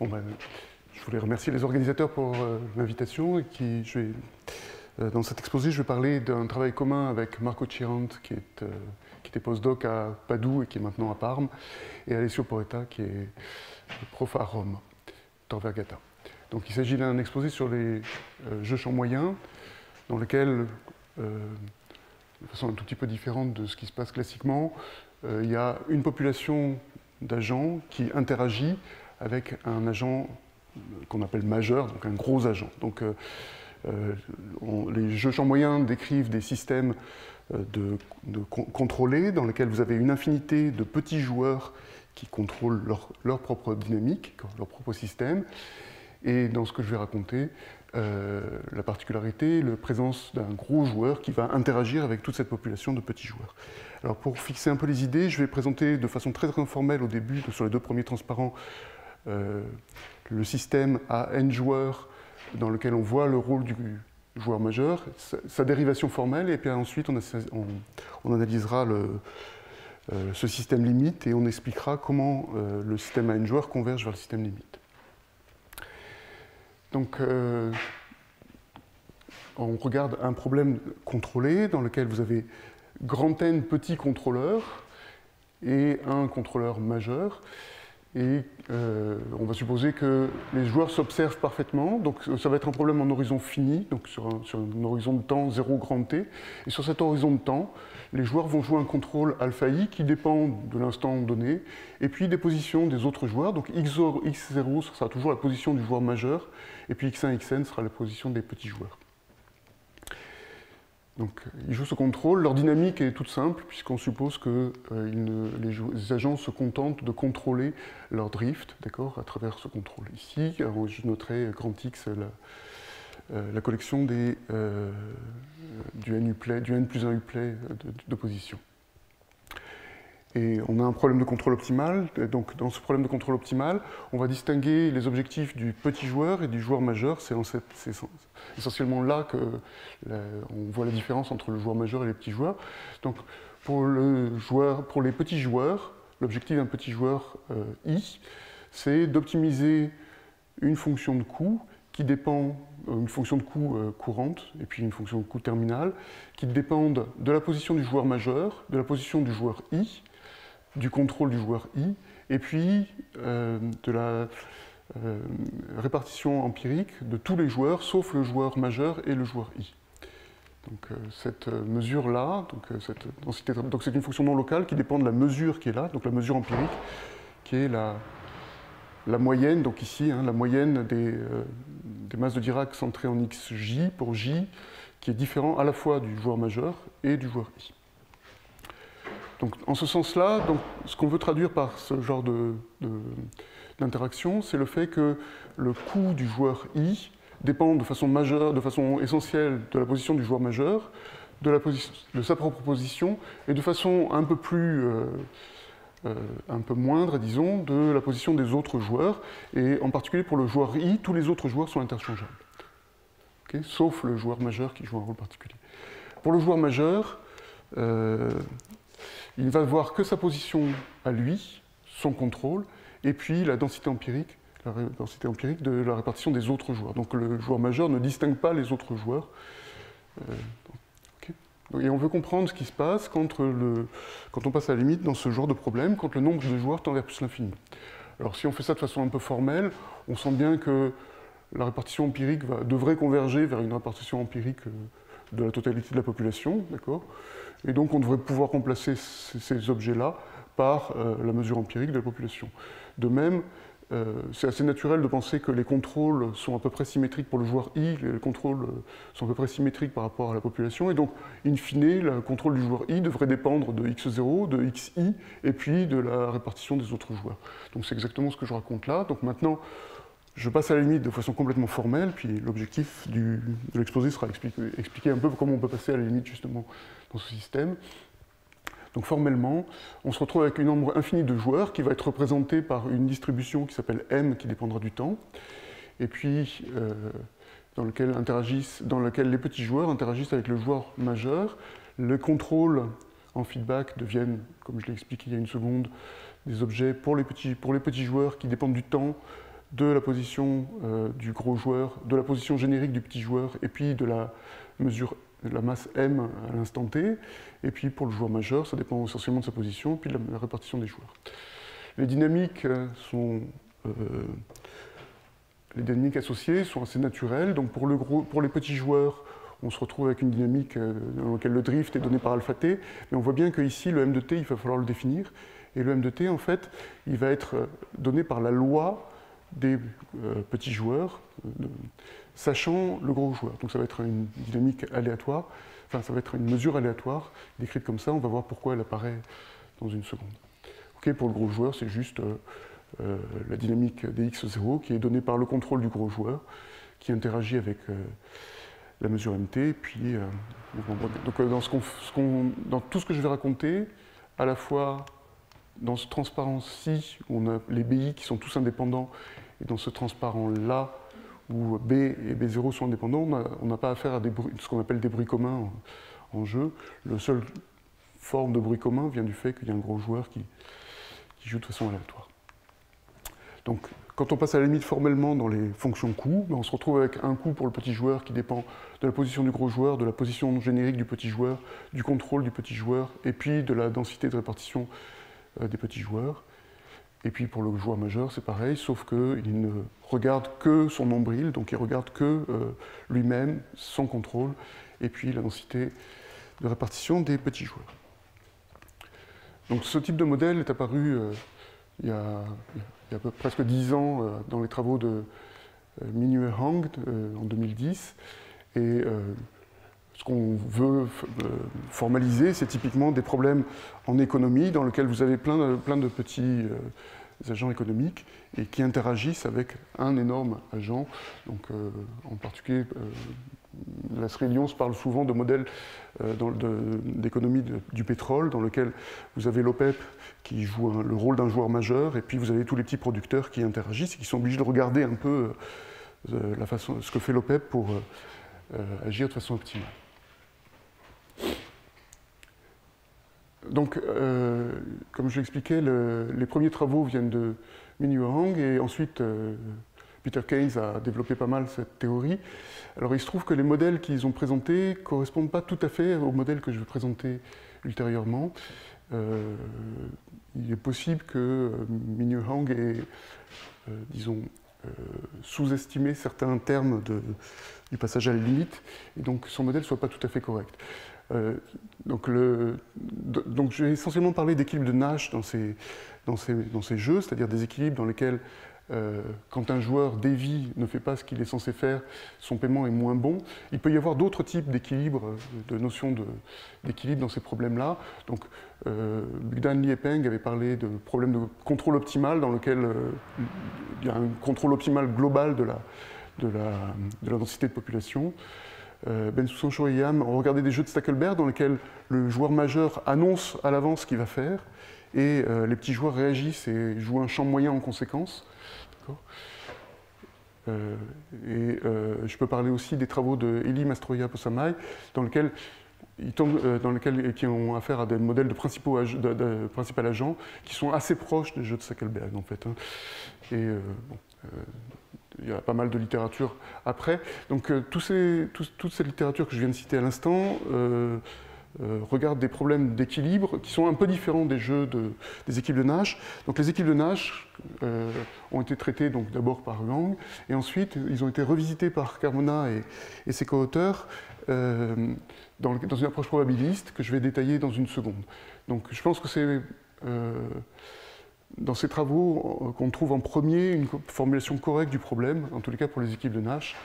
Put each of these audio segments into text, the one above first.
Bon, ben, je voulais remercier les organisateurs pour l'invitation. Dans cet exposé, je vais parler d'un travail commun avec Marco Cirante, qui était postdoc à Padoue et qui est maintenant à Parme, et Alessio Porretta, qui est prof à Rome, Tor Vergata. Donc il s'agit d'un exposé sur les jeux champs moyens, dans lequel, de façon un tout petit peu différente de ce qui se passe classiquement, il y a une population d'agents qui interagit avec un agent qu'on appelle majeur, donc un gros agent. Donc, les jeux champs moyens décrivent des systèmes contrôlés dans lesquels vous avez une infinité de petits joueurs qui contrôlent leur propre dynamique, leur propre système. Et dans ce que je vais raconter, la particularité, la présence d'un gros joueur qui va interagir avec toute cette population de petits joueurs. Alors pour fixer un peu les idées, je vais présenter de façon très informelle au début, sur les deux premiers transparents, le système à n joueurs dans lequel on voit le rôle du joueur majeur, sa dérivation formelle, et puis ensuite on analysera ce système limite et on expliquera comment le système à n joueurs converge vers le système limite. Donc, on regarde un problème contrôlé dans lequel vous avez grand N petits contrôleurs et un contrôleur majeur. Et on va supposer que les joueurs s'observent parfaitement. Donc ça va être un problème en horizon fini, donc sur un horizon de temps 0 grand T. Et sur cet horizon de temps, les joueurs vont jouer un contrôle alpha I qui dépend de l'instant donné, et puis des positions des autres joueurs. Donc x0 sera toujours la position du joueur majeur, et puis x1, xn sera la position des petits joueurs. Donc, ils jouent ce contrôle. Leur dynamique est toute simple, puisqu'on suppose que les agents se contentent de contrôler leur drift, d'accord, à travers ce contrôle. Ici, je noterai grand X la collection du n plus 1 uplay de position. Et on a un problème de contrôle optimal. Donc, dans ce problème de contrôle optimal, on va distinguer les objectifs du petit joueur et du joueur majeur. C'est essentiellement là qu'on voit la différence entre le joueur majeur et les petits joueurs. Donc, pour les petits joueurs, l'objectif d'un petit joueur I, c'est d'optimiser une fonction de coût qui dépend, une fonction de coût courante, et puis une fonction de coût terminale, qui dépendent de la position du joueur majeur, de la position du joueur I, du contrôle du joueur I, et puis de la répartition empirique de tous les joueurs, sauf le joueur majeur et le joueur I. Donc cette mesure-là, donc c'est une fonction non locale qui dépend de la mesure qui est là, donc la mesure empirique, qui est la moyenne, donc ici, la moyenne des masses de Dirac centrées en xj pour j, qui est différent à la fois du joueur majeur et du joueur I. Donc, en ce sens-là, ce qu'on veut traduire par ce genre d'interaction, c'est le fait que le coût du joueur I dépend de façon majeure, de façon essentielle de la position du joueur majeur, de sa propre position, et de façon un peu moindre, disons, de la position des autres joueurs. Et en particulier pour le joueur I, tous les autres joueurs sont interchangeables. Okay, sauf le joueur majeur qui joue un rôle particulier. Pour le joueur majeur, il ne va voir que sa position à lui, son contrôle, et puis la densité empirique de la répartition des autres joueurs. Donc le joueur majeur ne distingue pas les autres joueurs. Okay. Et on veut comprendre ce qui se passe quand on passe à la limite dans ce genre de problème, quand le nombre de joueurs tend vers plus l'infini. Alors si on fait ça de façon un peu formelle, on sent bien que la répartition empirique devrait converger vers une répartition empirique de la totalité de la population, d'accord ? Et donc on devrait pouvoir remplacer ces objets-là par la mesure empirique de la population. De même, c'est assez naturel de penser que les contrôles sont à peu près symétriques pour le joueur I, les contrôles sont à peu près symétriques par rapport à la population, et donc, in fine, le contrôle du joueur I devrait dépendre de x0, de xi, et puis de la répartition des autres joueurs. Donc c'est exactement ce que je raconte là. Donc maintenant, je passe à la limite de façon complètement formelle, puis l'objectif de l'exposé sera expliquer un peu comment on peut passer à la limite justement dans ce système. Donc formellement, on se retrouve avec un nombre infini de joueurs qui va être représenté par une distribution qui s'appelle M, qui dépendra du temps, et puis dans lequel les petits joueurs interagissent avec le joueur majeur. Les contrôles en feedback deviennent, comme je l'ai expliqué il y a une seconde, des objets pour les petits joueurs qui dépendent du temps de la position du gros joueur, de la position générique du petit joueur, et puis de la mesure de la masse M à l'instant T. Et puis pour le joueur majeur, ça dépend essentiellement de sa position, puis de la répartition des joueurs. Les dynamiques les dynamiques associées sont assez naturelles. Donc pour les petits joueurs, on se retrouve avec une dynamique dans laquelle le drift est donné par alpha t, mais on voit bien qu'ici, le m de t, il va falloir le définir. Et le m de t, en fait, il va être donné par la loi des petits joueurs, sachant le gros joueur. Donc ça va être une dynamique aléatoire, enfin ça va être une mesure aléatoire, décrite comme ça. On va voir pourquoi elle apparaît dans une seconde. Okay, pour le gros joueur, c'est juste la dynamique des x0 qui est donnée par le contrôle du gros joueur, qui interagit avec la mesure mt, et puis donc dans tout ce que je vais raconter, à la fois dans ce transparent-ci, où on a les BI qui sont tous indépendants, et dans ce transparent-là, où B et B0 sont indépendants, on n'a pas affaire à ce qu'on appelle des bruits communs en jeu. La seule forme de bruit commun vient du fait qu'il y a un gros joueur qui joue de façon aléatoire. Donc, quand on passe à la limite formellement dans les fonctions coûts, on se retrouve avec un coût pour le petit joueur qui dépend de la position du gros joueur, de la position générique du petit joueur, du contrôle du petit joueur, et puis de la densité de répartition des petits joueurs. Et puis pour le joueur majeur, c'est pareil, sauf qu'il ne regarde que son nombril, donc il regarde que lui-même, son contrôle, et puis la densité de répartition des petits joueurs. Donc ce type de modèle est apparu il y a presque 10 ans dans les travaux de Minyu et Hang en 2010. Et ce qu'on veut formaliser, c'est typiquement des problèmes en économie dans lesquels vous avez plein de petits agents économiques et qui interagissent avec un énorme agent. Donc, en particulier, Lasry Lyons parle souvent de modèles d'économie du pétrole dans lequel vous avez l'OPEP qui joue le rôle d'un joueur majeur et puis vous avez tous les petits producteurs qui interagissent et qui sont obligés de regarder un peu ce que fait l'OPEP pour agir de façon optimale. Donc, comme je l'expliquais, les premiers travaux viennent de Minyu et Hang et ensuite Peter Keynes a développé pas mal cette théorie. Alors il se trouve que les modèles qu'ils ont présentés ne correspondent pas tout à fait aux modèles que je vais présenter ultérieurement. Il est possible que Minyu et Hang ait, disons, sous-estimé certains termes du passage à la limite, et donc son modèle ne soit pas tout à fait correct. Donc je vais essentiellement parler d'équilibres de Nash dans ces jeux, c'est-à-dire des équilibres dans lesquels quand un joueur dévie, ne fait pas ce qu'il est censé faire, son paiement est moins bon. Il peut y avoir d'autres types d'équilibres, de notions d'équilibre dans ces problèmes-là. Donc, Bogdan, Li et Peng avaient parlé de problèmes de contrôle optimal dans lequel il y a un contrôle optimal global de la densité de population. Bensoussan, Cho et Yam ont regardé des jeux de Stackelberg dans lesquels le joueur majeur annonce à l'avance ce qu'il va faire et les petits joueurs réagissent et jouent un champ moyen en conséquence. Je peux parler aussi des travaux de Elie Mastroia Posamay dans lesquels qui ont affaire à des modèles de principal agent qui sont assez proches des jeux de Stackelberg en fait. Il y a pas mal de littérature après. Donc toute cette littérature que je viens de citer à l'instant regarde des problèmes d'équilibre qui sont un peu différents des jeux des équipes de Nash. Donc les équipes de Nash ont été traitées d'abord par Gang et ensuite ils ont été revisités par Carmona et ses co-auteurs dans une approche probabiliste que je vais détailler dans une seconde. Donc je pense que c'est dans ces travaux qu'on trouve en premier une formulation correcte du problème, en tous les cas pour les équipes de Nash.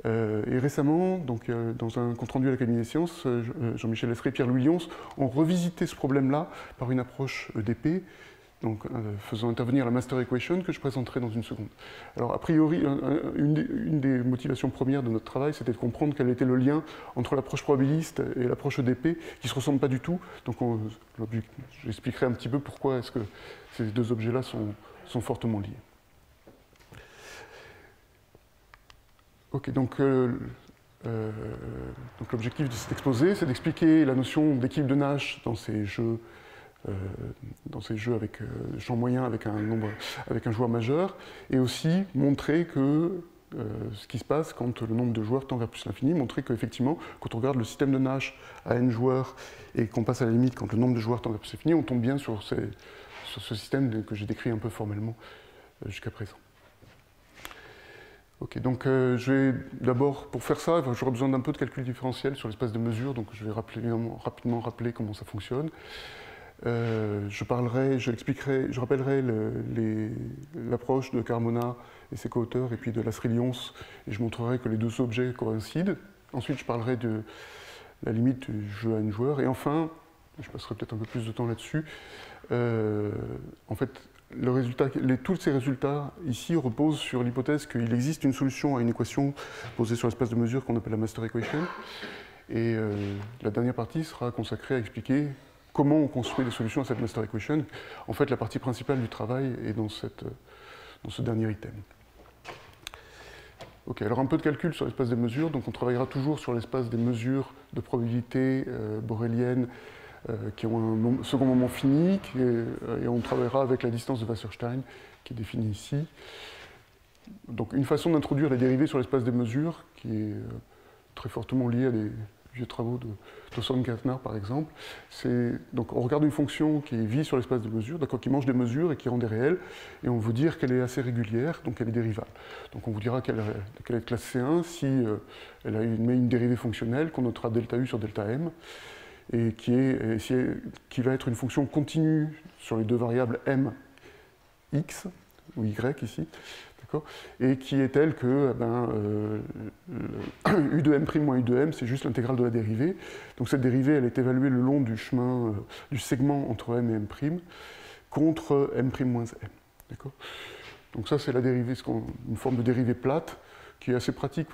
Et récemment, donc, dans un compte-rendu à l'Académie des sciences, Jean-Michel Lasry et Pierre-Louis Lyons ont revisité ce problème-là par une approche EDP, donc faisant intervenir la master equation que je présenterai dans une seconde. Alors, a priori, une des motivations premières de notre travail, c'était de comprendre quel était le lien entre l'approche probabiliste et l'approche EDP, qui ne se ressemblent pas du tout. Donc, j'expliquerai un petit peu pourquoi est-ce que ces deux objets-là sont fortement liés. Ok, donc l'objectif de cet exposé, c'est d'expliquer la notion d'équilibre de Nash dans ces jeux dans ces jeux avec champ moyen avec un joueur majeur, et aussi montrer que ce qui se passe quand le nombre de joueurs tend vers plus l'infini, montrer qu'effectivement, quand on regarde le système de Nash à n joueurs et qu'on passe à la limite quand le nombre de joueurs tend vers plus l'infini, on tombe bien sur ce système que j'ai décrit un peu formellement jusqu'à présent. Ok, donc je vais d'abord, pour faire ça, j'aurai besoin d'un peu de calcul différentiel sur l'espace de mesure, donc je vais rapidement rappeler comment ça fonctionne. Je rappellerai l'approche de Carmona et ses co-auteurs, et puis de Lasry-Lyons, et je montrerai que les deux objets coïncident. Ensuite, je parlerai de la limite du jeu à n joueurs, et enfin, je passerai peut-être un peu plus de temps là-dessus, en fait, tous ces résultats ici reposent sur l'hypothèse qu'il existe une solution à une équation posée sur l'espace de mesure qu'on appelle la master equation, et la dernière partie sera consacrée à expliquer comment on construit des solutions à cette master equation. En fait, la partie principale du travail est dans ce dernier item. Ok, alors un peu de calcul sur l'espace des mesures. Donc on travaillera toujours sur l'espace des mesures de probabilité borélienne qui ont un second moment fini, et on travaillera avec la distance de Wasserstein, qui est définie ici. Donc une façon d'introduire les dérivées sur l'espace des mesures, qui est très fortement liée à des vieux travaux de Thorson-Gartner par exemple, donc on regarde une fonction qui vit sur l'espace de mesure, qui mange des mesures et qui rend des réels, et on veut dire qu'elle est assez régulière, donc elle est dérivable. Donc on vous dira qu'elle est de classe C1 si elle met une dérivée fonctionnelle qu'on notera delta U sur delta M, et qui va être une fonction continue sur les deux variables M, X, ou Y ici, et qui est telle que U de M' moins U de M, c'est juste l'intégrale de la dérivée. Donc cette dérivée, elle est évaluée le long du chemin, du segment entre M et M', contre M' moins M. Donc ça, c'est la dérivée, une forme de dérivée plate, qui est assez pratique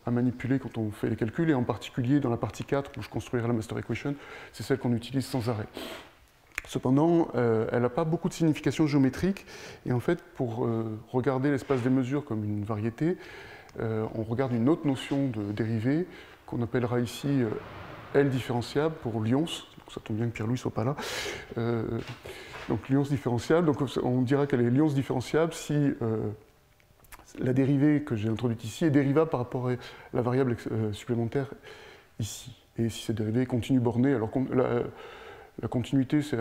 à manipuler quand on fait les calculs, et en particulier dans la partie 4, où je construirai la master equation, c'est celle qu'on utilise sans arrêt. Cependant, elle n'a pas beaucoup de signification géométrique, et en fait, pour regarder l'espace des mesures comme une variété, on regarde une autre notion de dérivée, qu'on appellera ici L différentiable pour Lyons, donc ça tombe bien que Pierre-Louis ne soit pas là. Donc Lyons différentiable, donc on dira qu'elle est Lyons différentiable si la dérivée que j'ai introduite ici est dérivable par rapport à la variable supplémentaire ici. Et si cette dérivée est continue bornée, alors la continuité, c'est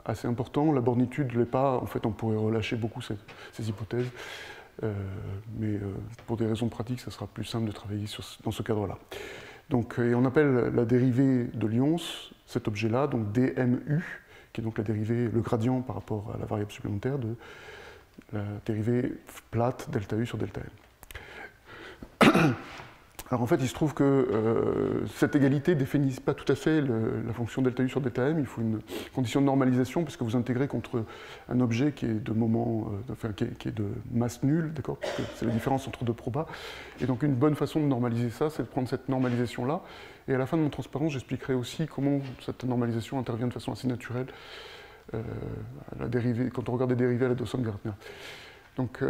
assez important. La bornitude ne l'est pas. En fait, on pourrait relâcher beaucoup ces hypothèses. Mais pour des raisons pratiques, ça sera plus simple de travailler dans ce cadre-là. Donc, et on appelle la dérivée de Lyons, cet objet-là, donc dmu, qui est donc la dérivée, le gradient par rapport à la variable supplémentaire de la dérivée plate delta U sur delta M. Alors en fait, il se trouve que cette égalité ne définit pas tout à fait la fonction delta U sur delta M. Il faut une condition de normalisation, puisque vous intégrez contre un objet qui est de moment, qui est de masse nulle, d'accord, c'est la différence entre deux probas. Et donc une bonne façon de normaliser ça, c'est de prendre cette normalisation-là. Et à la fin de mon transparence, j'expliquerai aussi comment cette normalisation intervient de façon assez naturelle quand on regarde des dérivées à la Dawson-Gartner. Donc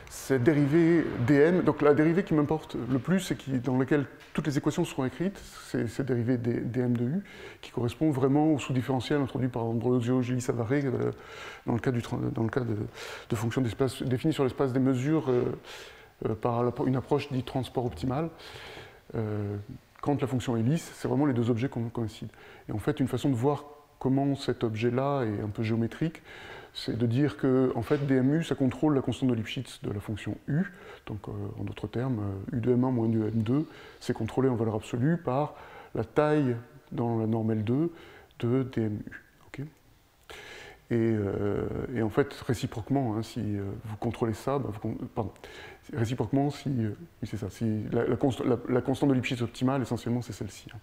cette dérivée dm, donc la dérivée qui m'importe le plus, c'est dans laquelle toutes les équations seront écrites, c'est cette dérivée dm de u, qui correspond vraiment au sous-différentiel introduit par Ambrosio Gili Savare dans le cas de fonctions définies sur l'espace des mesures par une approche dite transport optimal. Quand la fonction est lisse, c'est vraiment les deux objets coïncident. Et en fait, une façon de voir comment cet objet-là est un peu géométrique, c'est de dire que en fait, dmu, ça contrôle la constante de Lipschitz de la fonction u. Donc, en d'autres termes, u de m1 moins u de m2, c'est contrôlé en valeur absolue par la taille dans la norme L2 de dmu. Okay, et en fait, réciproquement, hein, si vous contrôlez ça, réciproquement, si c'est ça, si la constante de Lipschitz optimale, essentiellement, c'est celle-ci. Hein.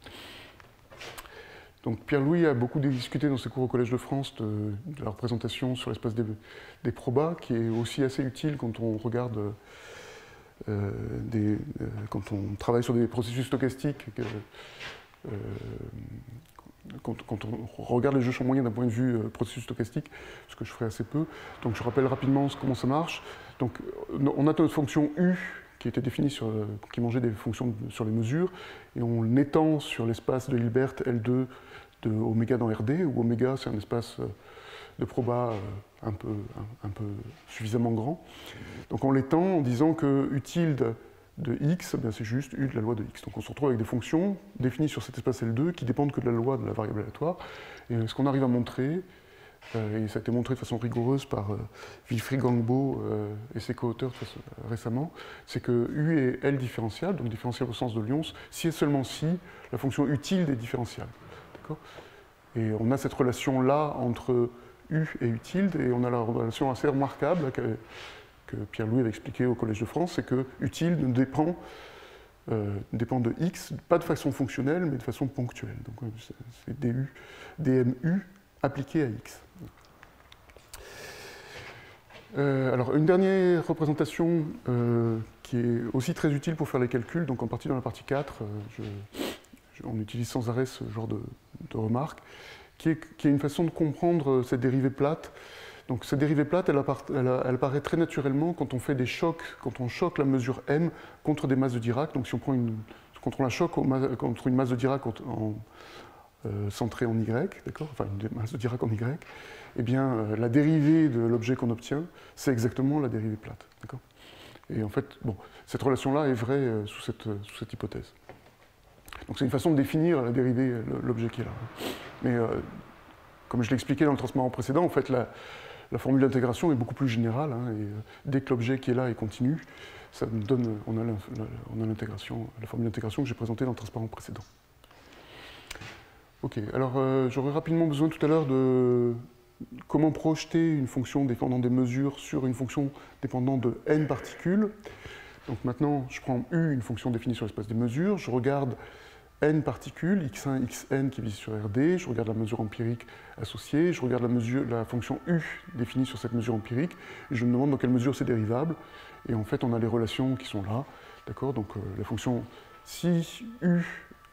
Donc Pierre-Louis a beaucoup discuté dans ses cours au Collège de France de la représentation sur l'espace des probas, qui est aussi assez utile quand on regarde quand on travaille sur des processus stochastiques, quand on regarde les jeux champ moyen d'un point de vue processus stochastique, ce que je ferai assez peu. Donc je rappelle rapidement comment ça marche. Donc on a notre fonction u qui était définie qui mangeait des fonctions sur les mesures, et on l'étend sur l'espace de Hilbert L2 de oméga dans RD, où oméga c'est un espace de proba un peu suffisamment grand. Donc on l'étend en disant que U tilde de x, c'est juste U de la loi de x. Donc on se retrouve avec des fonctions définies sur cet espace L2 qui dépendent que de la loi de la variable aléatoire. Et ce qu'on arrive à montrer, et ça a été montré de façon rigoureuse par Wilfried Gangbo et ses co-auteurs récemment, c'est que U est L différentiable, donc différentiable au sens de Lyons, si et seulement si la fonction U tilde est différentiable. Et on a cette relation-là entre U et U tilde, et on a la relation assez remarquable que Pierre-Louis avait expliqué au Collège de France, c'est que U tilde dépend de x, pas de façon fonctionnelle, mais de façon ponctuelle. Donc c'est du, dmu appliqué à x. Alors une dernière représentation qui est aussi très utile pour faire les calculs, donc en partie dans la partie 4, on utilise sans arrêt ce genre de remarque, qui est une façon de comprendre cette dérivée plate. Donc cette dérivée plate, elle apparaît très naturellement quand on fait des chocs, quand on choque la mesure m contre des masses de Dirac. Donc si on prend quand on la choque contre une masse de Dirac centrée en y, d'accord, enfin une masse de Dirac en y, eh bien la dérivée de l'objet qu'on obtient, c'est exactement la dérivée plate, d'accord. Et en fait, bon, cette relation-là est vraie sous cette hypothèse. Donc c'est une façon de définir la dérivée, l'objet qui est là. Mais comme je l'ai expliqué dans le transparent précédent, en fait, la formule d'intégration est beaucoup plus générale, hein, et dès que l'objet qui est là est continu, ça nous donne, on a l'intégration, la formule d'intégration que j'ai présentée dans le transparent précédent. Ok, alors j'aurais rapidement besoin tout à l'heure de comment projeter une fonction dépendant des mesures sur une fonction dépendant de n particules. Donc maintenant, je prends U, une fonction définie sur l'espace des mesures, je regarde n particules, x1, xn qui vise sur Rd, je regarde la mesure empirique associée, je regarde la fonction U définie sur cette mesure empirique, et je me demande dans quelle mesure c'est dérivable, et en fait on a les relations qui sont là, d'accord. Donc la fonction, si U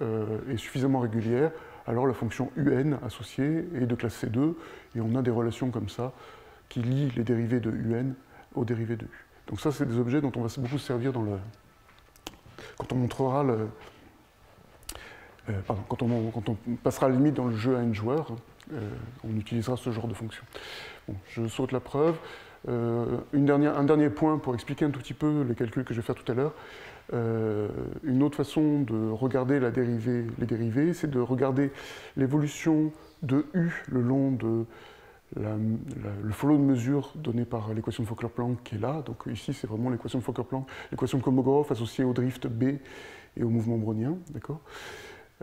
est suffisamment régulière, alors la fonction un associée est de classe C2, et on a des relations comme ça qui lient les dérivés de un aux dérivés de U. Donc ça c'est des objets dont on va beaucoup se servir quand on montrera quand on passera la limite dans le jeu à n joueurs, on utilisera ce genre de fonction. Bon, je saute la preuve. Un dernier point pour expliquer un tout petit peu les calculs que je vais faire tout à l'heure. Une autre façon de regarder les dérivées, c'est de regarder l'évolution de U le long de le flot de mesure donné par l'équation de Fokker-Planck qui est là. Donc ici, c'est vraiment l'équation de Fokker-Planck, l'équation de Kolmogorov associée au drift B et au mouvement brownien, d'accord.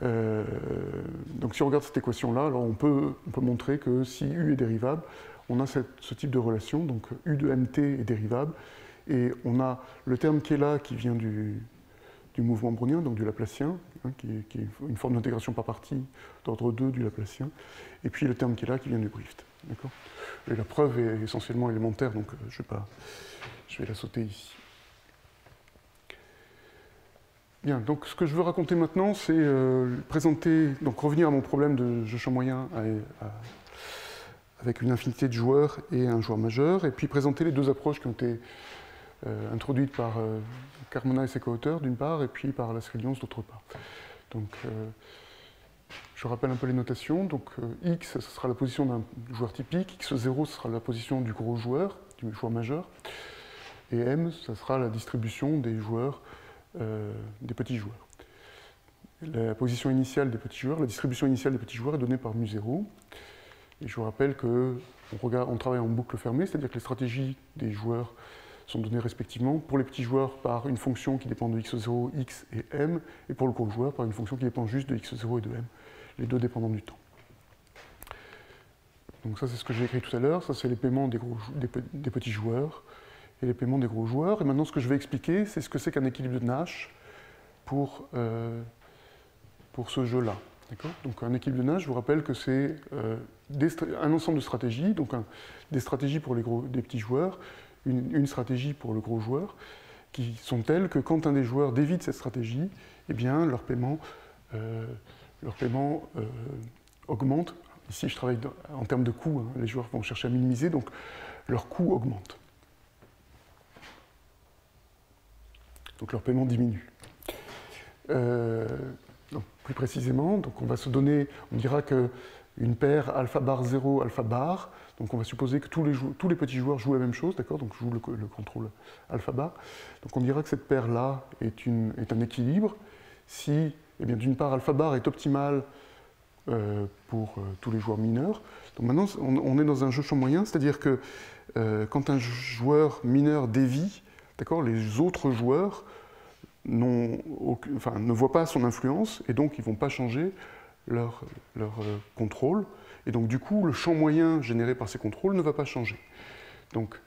Donc si on regarde cette équation-là, alors on peut montrer que si U est dérivable, on a ce type de relation, donc U de mt est dérivable, et on a le terme qui est là, qui vient du mouvement brownien, donc du Laplacien, hein, qui est une forme d'intégration par partie d'ordre 2 du Laplacien, et puis le terme qui est là, qui vient du drift. Et la preuve est essentiellement élémentaire, donc je vais la sauter ici. Bien, donc ce que je veux raconter maintenant, c'est revenir à mon problème de jeu champ moyen avec une infinité de joueurs et un joueur majeur, et puis présenter les deux approches qui ont été introduites par Carmona et ses co-auteurs d'une part, et puis par Lasry-Lyons d'autre part. Donc, je rappelle un peu les notations. Donc, x, ce sera la position d'un joueur typique, x0, ce sera la position du gros joueur, du joueur majeur, et m, ce sera la distribution des joueurs des petits joueurs. La position initiale des petits joueurs, la distribution initiale des petits joueurs est donnée par mu0. Et je vous rappelle qu'on travaille en boucle fermée, c'est-à-dire que les stratégies des joueurs sont données respectivement pour les petits joueurs par une fonction qui dépend de x0, x et m, et pour le gros joueur par une fonction qui dépend juste de x0 et de m, les deux dépendant du temps. Donc ça c'est ce que j'ai écrit tout à l'heure, ça c'est les paiements des petits joueurs et les paiements des gros joueurs. Et maintenant ce que je vais expliquer, c'est ce que c'est qu'un équilibre de Nash pour ce jeu-là. Donc un équilibre de Nash, je vous rappelle que c'est un ensemble de stratégies, donc des stratégies pour des petits joueurs, une stratégie pour le gros joueur, qui sont telles que quand un des joueurs dévie cette stratégie, eh bien leur paiement augmente. Ici je travaille en termes de coût, hein, les joueurs vont chercher à minimiser, donc leur coût augmente. Donc leur paiement diminue. Donc, plus précisément, donc on va se donner, on dira qu'une paire alpha bar 0, alpha bar, donc on va supposer que tous les petits joueurs jouent la même chose, d'accord, donc jouent le contrôle alpha bar. Donc on dira que cette paire-là est un équilibre si, eh bien, d'une part, alpha bar est optimal pour tous les joueurs mineurs. Donc maintenant, on est dans un jeu champ moyen, c'est-à-dire que quand un joueur mineur dévie, d'accord, les autres joueurs ne voient pas son influence et donc ils ne vont pas changer leur contrôle. Et donc du coup, le champ moyen généré par ces contrôles ne va pas changer. Donc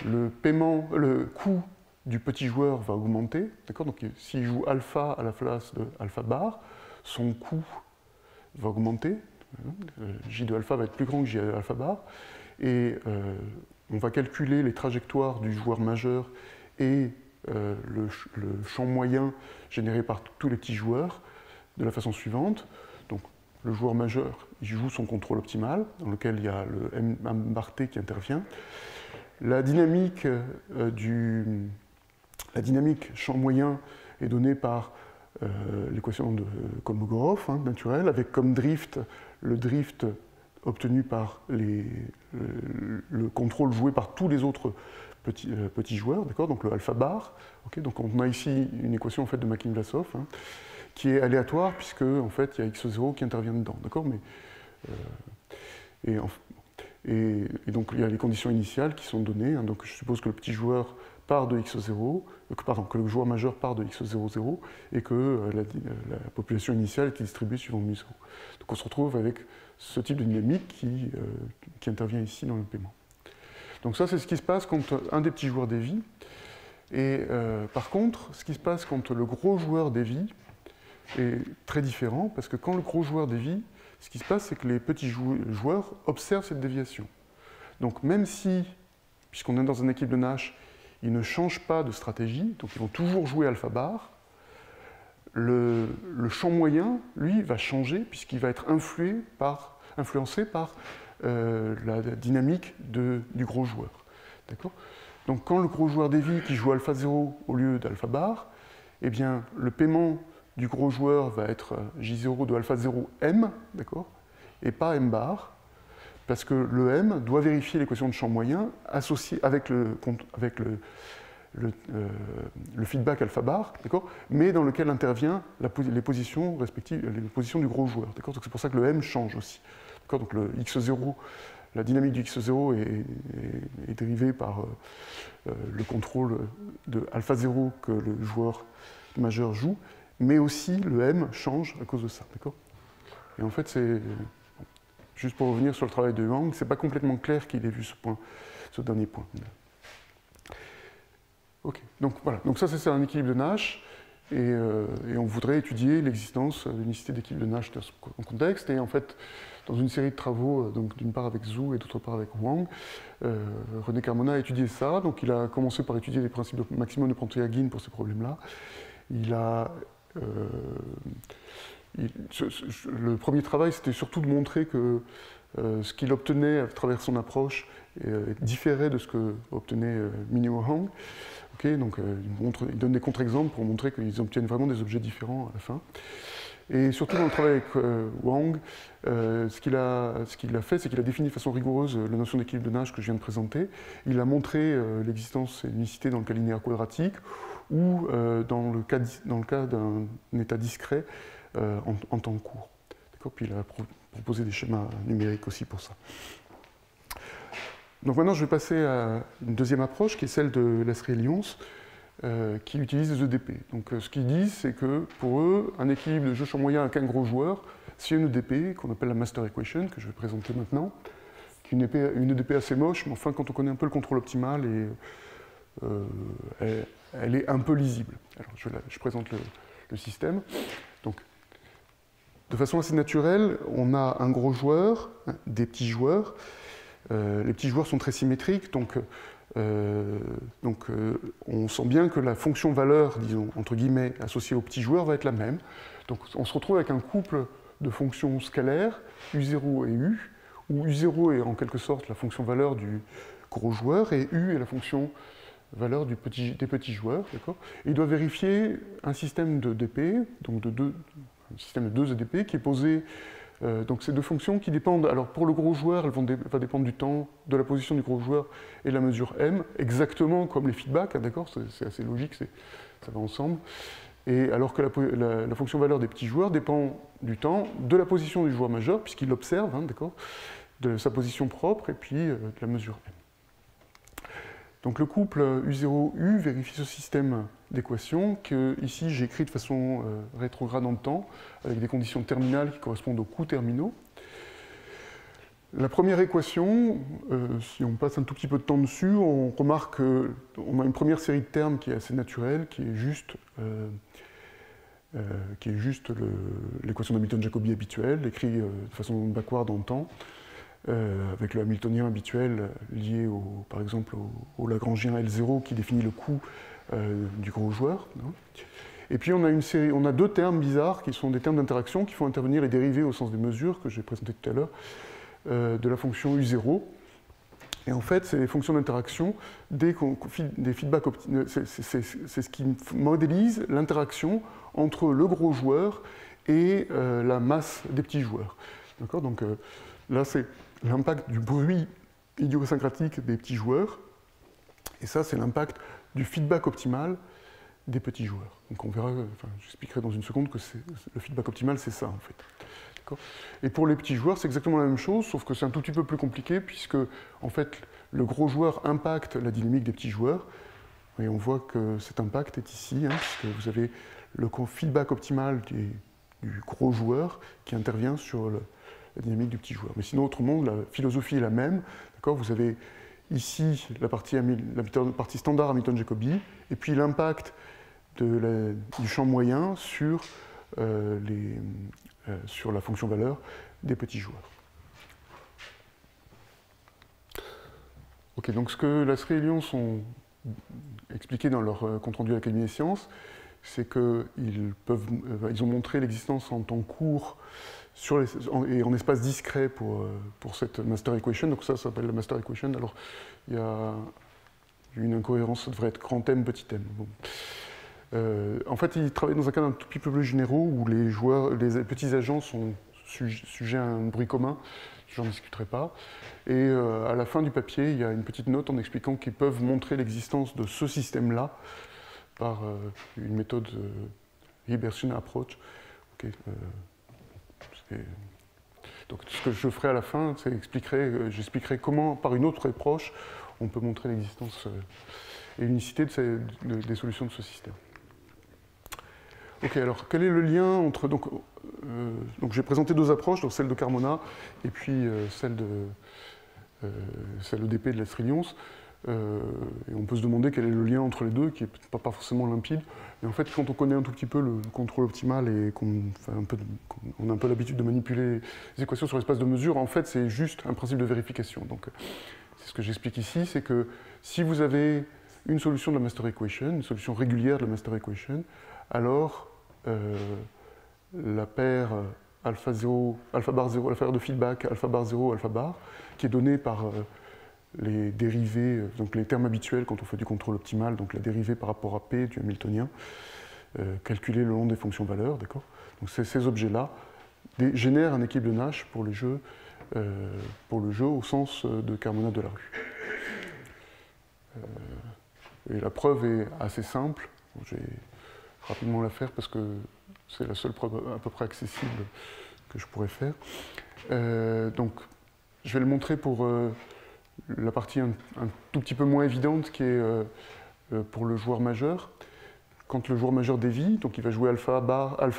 le coût du petit joueur va augmenter. Donc s'il joue alpha à la place de alpha bar, son coût va augmenter. J de alpha va être plus grand que J de alpha bar. Et on va calculer les trajectoires du joueur majeur et le champ moyen généré par tous les petits joueurs de la façon suivante. Donc le joueur majeur, il joue son contrôle optimal, dans lequel il y a le M bar T qui intervient. La dynamique champ moyen est donnée par l'équation de Kolmogorov, naturelle, avec comme drift le drift obtenu par le contrôle joué par tous les autres petits joueurs, d'accord, donc le alpha bar. Okay, donc on a ici une équation en fait de Makin-Vlasov qui est aléatoire puisque en fait il y a x0 qui intervient dedans, d'accord, mais et donc il y a les conditions initiales qui sont données. Donc je suppose que le petit joueur part de x0, que le joueur majeur part de x00 et que la population initiale est distribuée suivant mu0. Donc on se retrouve avec ce type de dynamique qui intervient ici dans le paiement. Donc ça, c'est ce qui se passe quand un des petits joueurs dévie. Et par contre, ce qui se passe quand le gros joueur dévie est très différent, parce que quand le gros joueur dévie, ce qui se passe, c'est que les petits joueurs observent cette déviation. Donc même si, puisqu'on est dans un équilibre de Nash, ils ne changent pas de stratégie, donc ils vont toujours jouer alpha bar, le champ moyen, lui, va changer, puisqu'il va être influencé par la dynamique du gros joueur. D'accord ? Donc quand le gros joueur dévie qui joue alpha 0 au lieu d'alpha bar, eh bien le paiement du gros joueur va être J0 de alpha 0 M, d'accord, et pas M bar, parce que le M doit vérifier l'équation de champ moyen associée avec le feedback alpha bar, d'accord, mais dans lequel intervient les positions respectives, les positions du gros joueur. D'accord, donc c'est pour ça que le M change aussi. D'accord, donc le x0, la dynamique du x0 est dérivée par le contrôle de alpha 0 que le joueur majeur joue, mais aussi le M change à cause de ça. D'accord. Et en fait, c'est juste pour revenir sur le travail de Wang, c'est pas complètement clair qu'il ait vu ce dernier point. Ok, donc voilà, donc ça c'est un équilibre de Nash, et on voudrait étudier l'existence de l'unicité d'équilibre de Nash dans ce contexte, et en fait, dans une série de travaux, donc d'une part avec Zhu et d'autre part avec Wang, René Carmona a étudié ça, donc il a commencé par étudier les principes de maximum de Prantl-Yakin pour ces problèmes-là. Le premier travail, c'était surtout de montrer que ce qu'il obtenait à travers son approche différait de ce que obtenait Mineo Hong. Okay, donc il donne des contre-exemples pour montrer qu'ils obtiennent vraiment des objets différents à la fin. Et surtout dans le travail avec Wang, ce qu'il a fait, c'est qu'il a défini de façon rigoureuse la notion d'équilibre de Nash que je viens de présenter. Il a montré l'existence et l'unicité dans le cas linéaire quadratique ou dans le cas d'un état discret en temps court. Puis il a proposé des schémas numériques aussi pour ça. Donc maintenant, je vais passer à une deuxième approche qui est celle de Lasry et Lyons, qui utilise les EDP. Donc ce qu'ils disent, c'est que pour eux, un équilibre de jeu champ moyen avec un gros joueur, c'est une EDP qu'on appelle la Master Equation, que je vais présenter maintenant, qui est une EDP assez moche, mais enfin, quand on connaît un peu le contrôle optimal, elle est un peu lisible. Alors je présente le système. Donc, de façon assez naturelle, on a un gros joueur, des petits joueurs. Les petits joueurs sont très symétriques, donc on sent bien que la fonction valeur, disons, entre guillemets, associée aux petits joueurs va être la même. Donc on se retrouve avec un couple de fonctions scalaires, U0 et U, où U0 est en quelque sorte la fonction valeur du gros joueur, et U est la fonction valeur des petits joueurs. Il doit vérifier un système de DP, donc de deux système de 2 EDP qui est posé. Donc c'est 2 fonctions qui dépendent. Alors pour le gros joueur, elles vont dépendre du temps, de la position du gros joueur et de la mesure m, exactement comme les feedbacks, hein, d'accord, c'est assez logique, ça va ensemble. Et alors que la fonction valeur des petits joueurs dépend du temps, de la position du joueur majeur, puisqu'il l'observe, hein, d'accord, de sa position propre et puis de la mesure m. Donc le couple U0U vérifie ce système d'équations que ici j'ai écrit de façon rétrograde dans le temps, avec des conditions terminales qui correspondent aux coûts terminaux. La première équation, si on passe un tout petit peu de temps dessus, on remarque qu'on a une première série de termes qui est assez naturelle, qui est juste l'équation d'Hamilton-Jacobi habituelle, écrite de façon backward dans le temps, avec le hamiltonien habituel lié, par exemple, au lagrangien L0 qui définit le coût du gros joueur. Hein. Et puis on a 2 termes bizarres qui sont des termes d'interaction qui font intervenir les dérivés au sens des mesures que j'ai présentées tout à l'heure de la fonction U0. Et en fait, c'est les fonctions d'interaction des feedbacks optimaux. C'est ce qui modélise l'interaction entre le gros joueur et la masse des petits joueurs. D'accord ? Donc là, c'est l'impact du bruit idiosyncratique des petits joueurs. Et ça, c'est l'impact du feedback optimal des petits joueurs. Donc on verra, j'expliquerai dans une seconde que le feedback optimal, c'est ça en fait. Et pour les petits joueurs, c'est exactement la même chose, sauf que c'est un tout petit peu plus compliqué, puisque en fait, le gros joueur impacte la dynamique des petits joueurs. Et on voit que cet impact est ici, hein, puisque vous avez le feedback optimal du gros joueur qui intervient sur la dynamique du petit joueur. Mais sinon, autrement, la philosophie est la même. Vous avez ici la partie standard Hamilton-Jacobi, et puis l'impact du champ moyen sur la fonction valeur des petits joueurs. Ok, donc ce que Lasserie et Lyons ont expliqué dans leur compte rendu à l'Académie des sciences, c'est qu'ils ont montré l'existence en temps court et en espace discret pour cette master equation. Donc ça s'appelle la master equation. Alors il y a une incohérence, ça devrait être grand M, petit m. Bon. En fait, ils travaillent dans un cadre un tout petit peu plus généraux où les petits agents sont sujets à un bruit commun. J'en discuterai pas. Et à la fin du papier, il y a une petite note en expliquant qu'ils peuvent montrer l'existence de ce système-là par une méthode Hilbertian approach. Okay, donc ce que je ferai à la fin, c'est j'expliquerai comment, par une autre approche, on peut montrer l'existence et l'unicité des solutions de ce système. Ok, alors quel est le lien entre... Donc j'ai présenté 2 approches, donc celle de Carmona et puis celle d'EDP de Lasserie-Lyons. Et on peut se demander quel est le lien entre les deux, qui n'est pas forcément limpide. Mais en fait, quand on connaît un tout petit peu le contrôle optimal et qu'on a un peu l'habitude de manipuler les équations sur l'espace de mesure, en fait, c'est juste un principe de vérification. Donc, c'est ce que j'explique ici, c'est que si vous avez une solution de la master equation, une solution régulière de la master equation, alors la paire alpha 0, alpha bar 0, la paire de feedback alpha bar 0, alpha bar, qui est donnée par les dérivés, donc les termes habituels quand on fait du contrôle optimal, donc la dérivée par rapport à P du hamiltonien, calculée le long des fonctions valeurs, d'accord ? Donc ces objets-là génèrent un équilibre de Nash pour le jeu au sens de Carmona de la rue. Et la preuve est assez simple. Je vais rapidement la faire parce que c'est la seule preuve à peu près accessible que je pourrais faire. Donc, je vais le montrer pour la partie un tout petit peu moins évidente qui est pour le joueur majeur. Quand le joueur majeur dévie, donc il va jouer alpha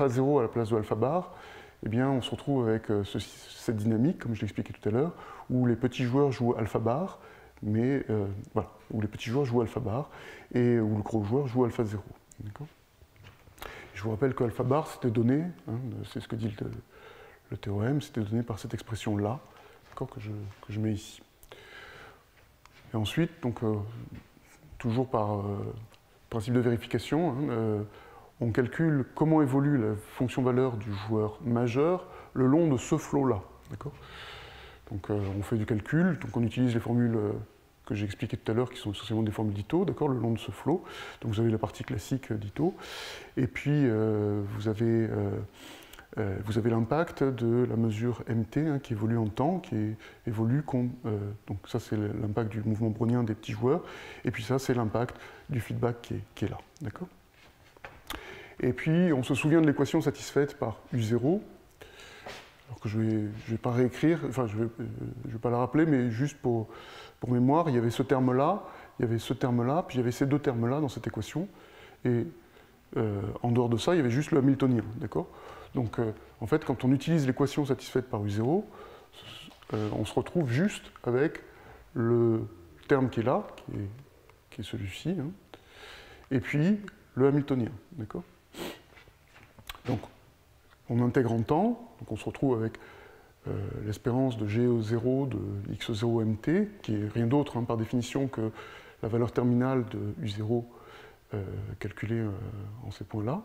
0 à la place de alpha bar, eh bien on se retrouve avec cette dynamique, comme je l'expliquais tout à l'heure, où les petits joueurs jouent alpha bar, mais voilà, où les petits joueurs jouent alpha bar et où le gros joueur joue alpha 0. Je vous rappelle que alpha bar c'était donné, hein, c'est ce que dit le théorème, c'était donné par cette expression-là, que je mets ici. Et ensuite, donc, toujours par principe de vérification, hein, on calcule comment évolue la fonction valeur du joueur majeur le long de ce flot-là. Donc on fait du calcul, donc on utilise les formules que j'ai expliquées tout à l'heure, qui sont essentiellement des formules d'Ito, le long de ce flot. Donc vous avez la partie classique d'Ito, et puis vous avez vous avez l'impact de la mesure mt hein, qui évolue en temps, donc ça c'est l'impact du mouvement brownien des petits joueurs, et puis ça c'est l'impact du feedback qui est là. D'accord ? Et puis on se souvient de l'équation satisfaite par U0, alors que je vais pas réécrire, enfin je vais pas la rappeler, mais juste pour mémoire, il y avait ce terme-là, il y avait ce terme-là, puis il y avait ces deux termes-là dans cette équation, et en dehors de ça, il y avait juste le hamiltonien, d'accord ? Donc, en fait, quand on utilise l'équation satisfaite par U0, on se retrouve juste avec le terme qui est là, qui est celui-ci, hein, et puis le hamiltonien, d'accord ? Donc, on intègre en temps, donc on se retrouve avec l'espérance de G0 de x0mt, qui est rien d'autre, hein, par définition, que la valeur terminale de U0 calculée en ces points-là.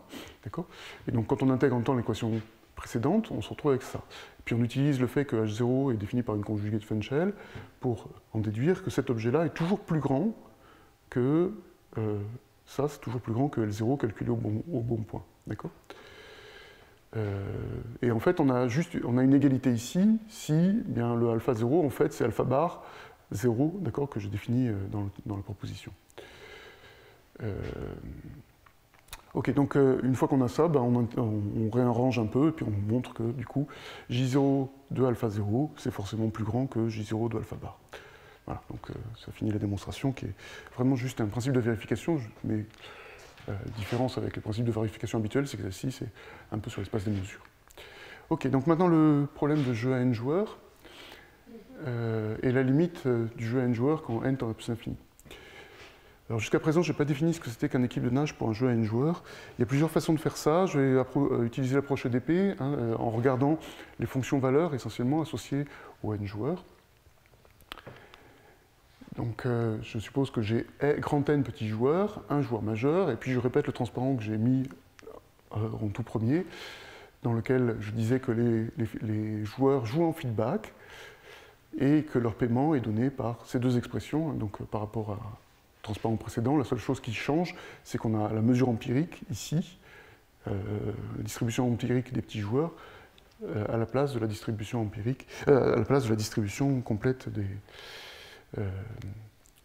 Et donc quand on intègre en temps l'équation précédente, on se retrouve avec ça. Puis on utilise le fait que H0 est défini par une conjuguée de Funchal pour en déduire que cet objet-là est toujours plus grand que ça, c'est toujours plus grand que L0 calculé au bon point. D'accord ? Et en fait, on a une égalité ici, si bien le alpha 0, en fait, c'est alpha bar 0, d'accord, que j'ai défini dans la proposition. Ok, donc une fois qu'on a ça, ben, on réarrange un peu, et puis on montre que du coup, J0 de alpha 0, c'est forcément plus grand que J0 de alpha bar. Voilà, donc ça finit la démonstration, qui est vraiment juste un principe de vérification, mais différence avec les principes de vérification habituels, c'est que celle-ci, c'est un peu sur l'espace des mesures. Ok, donc maintenant le problème de jeu à n joueurs, et la limite du jeu à n joueurs quand n tend à plus l'infini. Alors jusqu'à présent, je n'ai pas défini ce que c'était qu'un équipe de Nash pour un jeu à n joueurs. Il y a plusieurs façons de faire ça. Je vais utiliser l'approche EDP hein, en regardant les fonctions valeurs essentiellement associées aux n joueurs. Donc je suppose que j'ai grand N petits joueurs, un joueur majeur, et puis je répète le transparent que j'ai mis en tout premier, dans lequel je disais que les joueurs jouent en feedback et que leur paiement est donné par ces deux expressions, donc par rapport à transparent précédent, la seule chose qui change, c'est qu'on a la mesure empirique ici, la distribution empirique des petits joueurs, à la place de la distribution empirique, à la place de la distribution complète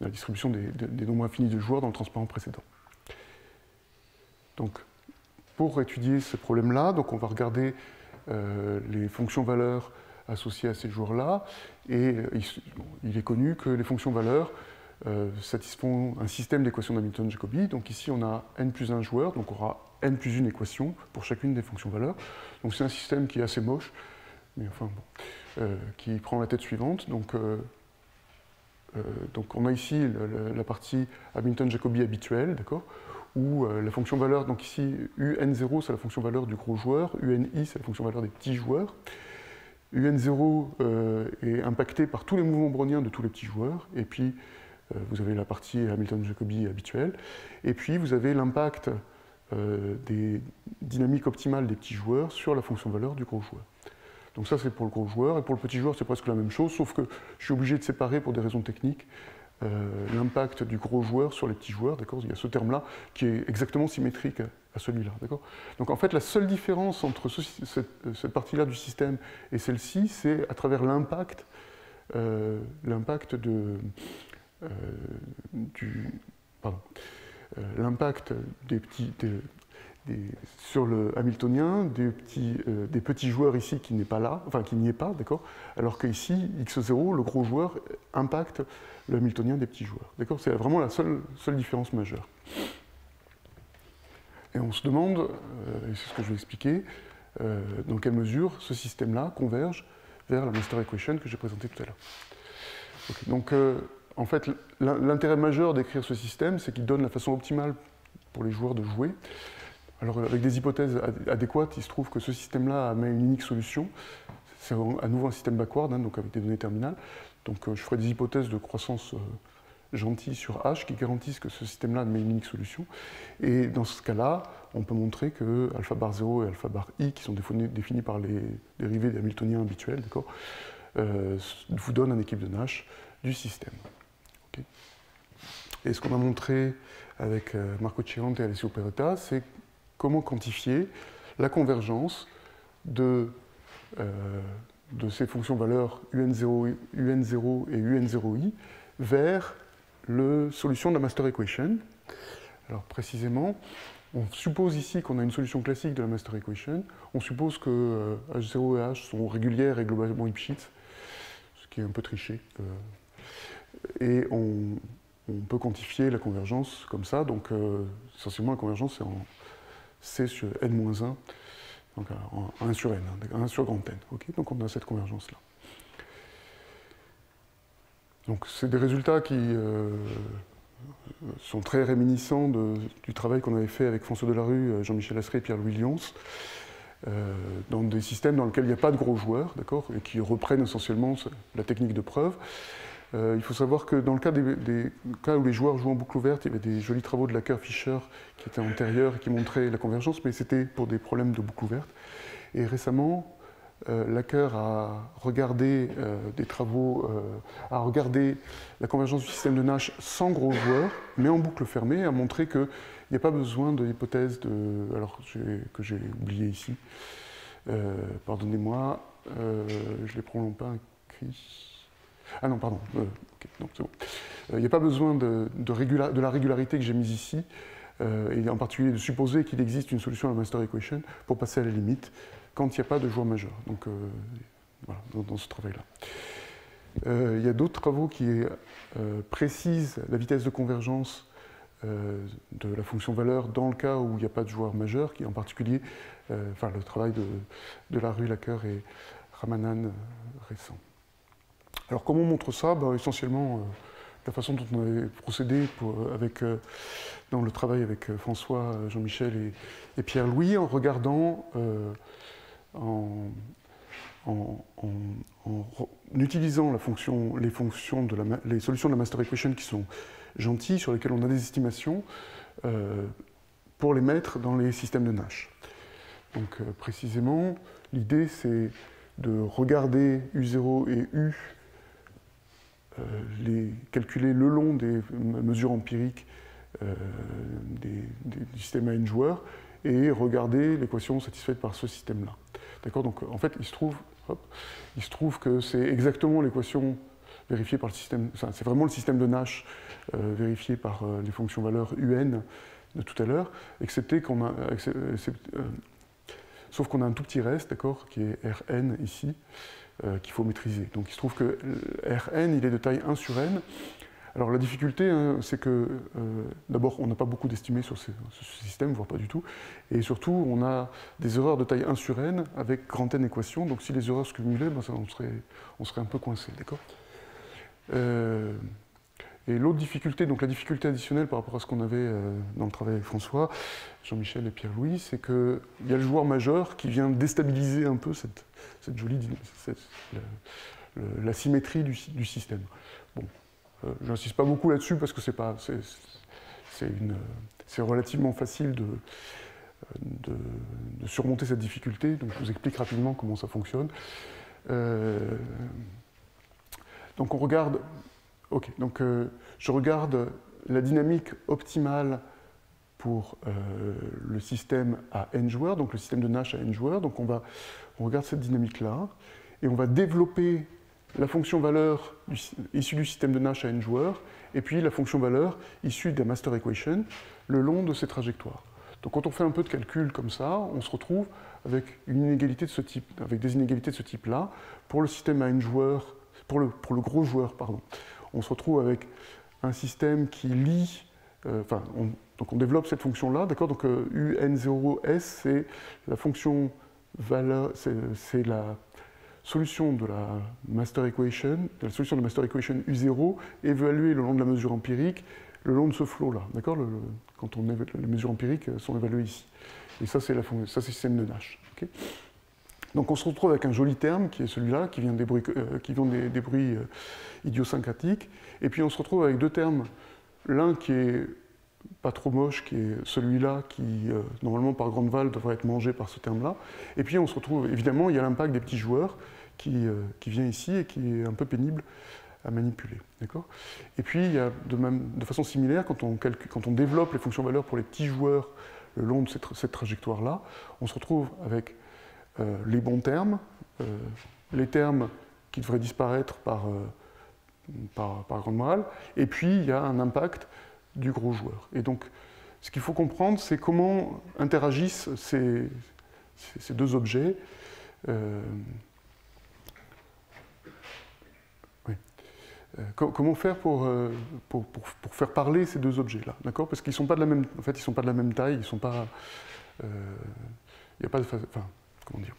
la distribution des nombres infinis de joueurs dans le transparent précédent. Donc, pour étudier ce problème-là, donc on va regarder les fonctions valeurs associées à ces joueurs-là, et il est connu que les fonctions valeurs satisfont un système d'équations d'Hamilton-Jacobi. Donc ici, on a n plus 1 joueur, donc on aura n plus une équation pour chacune des fonctions valeurs. Donc c'est un système qui est assez moche, mais enfin bon, qui prend la tête suivante. Donc on a ici la partie Hamilton-Jacobi habituelle, d'accord, où la fonction valeur, donc ici UN0 c'est la fonction valeur du gros joueur, UNI c'est la fonction valeur des petits joueurs. UN0 est impacté par tous les mouvements browniens de tous les petits joueurs, et puis vous avez la partie Hamilton-Jacobi habituelle, et puis vous avez l'impact des dynamiques optimales des petits joueurs sur la fonction valeur du gros joueur. Donc ça c'est pour le gros joueur, et pour le petit joueur c'est presque la même chose, sauf que je suis obligé de séparer pour des raisons techniques l'impact du gros joueur sur les petits joueurs, d'accord. Il y a ce terme-là qui est exactement symétrique à celui-là, d'accord. Donc en fait la seule différence entre cette partie-là du système et celle-ci, c'est à travers l'impact l'impact sur le hamiltonien des petits joueurs ici qui n'est pas là, enfin qui n'y est pas, d'accord, alors qu'ici, x0, le gros joueur, impacte le hamiltonien des petits joueurs, d'accord. C'est vraiment la seule différence majeure. Et on se demande, et c'est ce que je vais expliquer, dans quelle mesure ce système-là converge vers la master equation que j'ai présentée tout à l'heure. Okay, donc, en fait, l'intérêt majeur d'écrire ce système, c'est qu'il donne la façon optimale pour les joueurs de jouer. Alors, avec des hypothèses adéquates, il se trouve que ce système-là a une unique solution. C'est à nouveau un système backward, hein, donc avec des données terminales. Donc, je ferai des hypothèses de croissance gentilles sur H qui garantissent que ce système-là admet une unique solution. Et dans ce cas-là, on peut montrer que alpha bar 0 et alpha bar i, qui sont définis par les dérivés des hamiltoniens habituels, d'accord, vous donnent un équilibre de Nash du système. Okay. Et ce qu'on a montré avec Marco Cirante et Alessio Perrotta, c'est comment quantifier la convergence de ces fonctions valeurs UN0 et UN0i vers la solution de la master equation. Alors précisément, on suppose ici qu'on a une solution classique de la master equation. On suppose que H0 et H sont régulières et globalement Lipschitz, ce qui est un peu triché. Et on peut quantifier la convergence comme ça. Donc essentiellement, la convergence, c'est en C sur n-1, donc en 1 sur n, 1 sur grand n. Okay, donc on a cette convergence-là. Donc c'est des résultats qui sont très réminiscents du travail qu'on avait fait avec François Delarue, Jean-Michel Asseret et Pierre-Louis Lyons, dans des systèmes dans lesquels il n'y a pas de gros joueurs, d'accord, et qui reprennent essentiellement la technique de preuve. Il faut savoir que dans le cas des cas où les joueurs jouent en boucle ouverte, il y avait des jolis travaux de Lacker-Fischer qui étaient antérieurs et qui montraient la convergence, mais c'était pour des problèmes de boucle ouverte. Et récemment, Lacker a regardé des travaux, a regardé la convergence du système de Nash sans gros joueurs, mais en boucle fermée, et a montré qu'il n'y a pas besoin de l'hypothèse que j'ai oublié ici. Pardonnez-moi, je les prolonge pas écrit. Ah non, pardon, okay, c'est bon. Il n'y a pas besoin de la régularité que j'ai mise ici, et en particulier de supposer qu'il existe une solution à la master equation pour passer à la limite quand il n'y a pas de joueur majeur. Donc voilà, dans ce travail-là. Il y a d'autres travaux qui précisent la vitesse de convergence de la fonction valeur dans le cas où il n'y a pas de joueur majeur, qui est en particulier le travail de Delarue, Lacker et Ramanan récent. Alors comment on montre ça? Essentiellement, la façon dont on avait procédé dans le travail avec François, Jean-Michel et Pierre-Louis, en regardant, en utilisant les solutions de la master equation qui sont gentilles, sur lesquelles on a des estimations, pour les mettre dans les systèmes de Nash. Donc précisément, l'idée c'est de regarder U0 et U, les calculer le long des mesures empiriques du système à n joueurs et regarder l'équation satisfaite par ce système-là. D'accord? Donc en fait, il se trouve que c'est exactement l'équation vérifiée par le système, c'est vraiment le système de Nash vérifié par les fonctions valeurs UN de tout à l'heure, excepté qu'on a, sauf qu'on a un tout petit reste, d'accord, qui est Rn ici, qu'il faut maîtriser. Donc il se trouve que Rn, il est de taille 1 sur n. Alors la difficulté, hein, c'est que d'abord, on n'a pas beaucoup d'estimés sur ce système, voire pas du tout. Et surtout, on a des erreurs de taille 1 sur n avec grand n équations. Donc si les erreurs se cumulaient, on serait un peu coincé, d'accord. Et l'autre difficulté, donc la difficulté additionnelle par rapport à ce qu'on avait dans le travail avec François, Jean-Michel et Pierre-Louis, c'est qu'il y a le joueur majeur qui vient déstabiliser un peu cette jolie la symétrie du système. Bon, je n'insiste pas beaucoup là-dessus parce que c'est relativement facile de surmonter cette difficulté. Donc je vous explique rapidement comment ça fonctionne. Donc on regarde. Ok, donc je regarde la dynamique optimale pour le système à n joueurs, donc le système de Nash à n joueurs. Donc on regarde cette dynamique-là, et on va développer la fonction valeur issue du système de Nash à n joueurs, et puis la fonction valeur issue de la master equation le long de ces trajectoires. Donc quand on fait un peu de calcul comme ça, on se retrouve avec une inégalité de ce type, avec des inégalités de ce type-là pour le système à n joueurs, pour le gros joueur, pardon. On se retrouve avec un système qui lie, donc on développe cette fonction-là, d'accord. Donc UN0S, c'est la fonction valeur, c'est la solution de la master equation, U0 évaluée le long de la mesure empirique, le long de ce flot-là, d'accord. Quand les mesures empiriques sont évaluées ici. Et ça, c'est le système de Nash. Okay. Donc on se retrouve avec un joli terme qui est celui-là, qui vient des bruits idiosyncratiques. Et puis on se retrouve avec deux termes, l'un qui est pas trop moche, qui est celui-là qui, normalement par Grandval, devrait être mangé par ce terme-là. Et puis on se retrouve, évidemment, il y a l'impact des petits joueurs qui vient ici et qui est un peu pénible à manipuler. Et puis, il y a de façon similaire, quand on développe les fonctions valeurs pour les petits joueurs le long de cette trajectoire-là, on se retrouve avec les bons termes, les termes qui devraient disparaître par grande morale, et puis il y a un impact du gros joueur. Et donc, ce qu'il faut comprendre, c'est comment interagissent ces deux objets. Comment faire pour faire parler ces deux objets-là, d'accord? Parce qu'ils ne sont pas de la même, en fait, ils sont pas de la même taille, ils sont pas, il n'y a pas de, enfin, comment dire,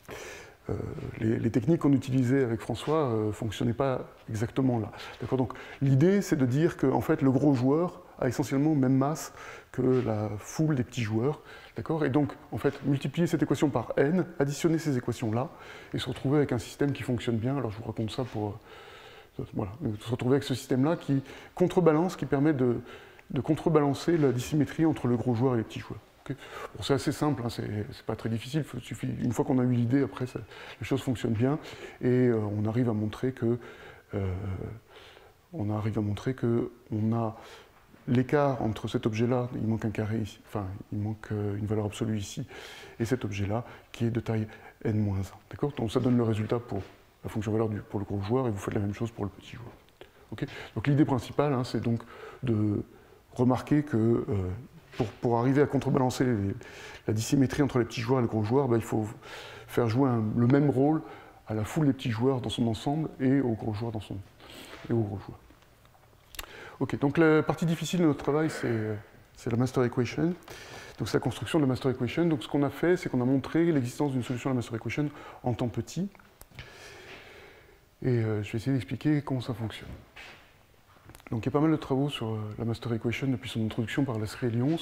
les techniques qu'on utilisait avec François ne fonctionnaient pas exactement là, d'accord? Donc l'idée, c'est de dire que en fait, le gros joueur a essentiellement même masse que la foule des petits joueurs, d'accord? Et donc, en fait, multiplier cette équation par n, additionner ces équations-là, et se retrouver avec un système qui fonctionne bien. Alors je vous raconte ça pour voilà, se retrouver avec ce système-là qui contrebalance, qui permet de contrebalancer la dissymétrie entre le gros joueur et les petits joueurs. Okay, bon, c'est assez simple, hein, c'est pas très difficile, il suffit, une fois qu'on a eu l'idée, après les choses fonctionnent bien, et on arrive à montrer que on a l'écart entre cet objet-là, il manque un carré ici, enfin il manque une valeur absolue ici, et cet objet-là qui est de taille n-1. D'accord? Donc ça donne le résultat pour la fonction valeur pour le gros joueur, et vous faites la même chose pour le petit joueur. Okay, donc l'idée principale, hein, c'est donc de remarquer que pour arriver à contrebalancer la dissymétrie entre les petits joueurs et les gros joueurs, il faut faire jouer le même rôle à la foule des petits joueurs dans son ensemble et aux gros joueurs Ok, donc la partie difficile de notre travail, c'est la master equation. Donc c'est la construction de la master equation. Donc ce qu'on a fait, c'est qu'on a montré l'existence d'une solution à la master equation en temps petit. Et je vais essayer d'expliquer comment ça fonctionne. Donc il y a pas mal de travaux sur la master equation depuis son introduction par Lasry et Lyons.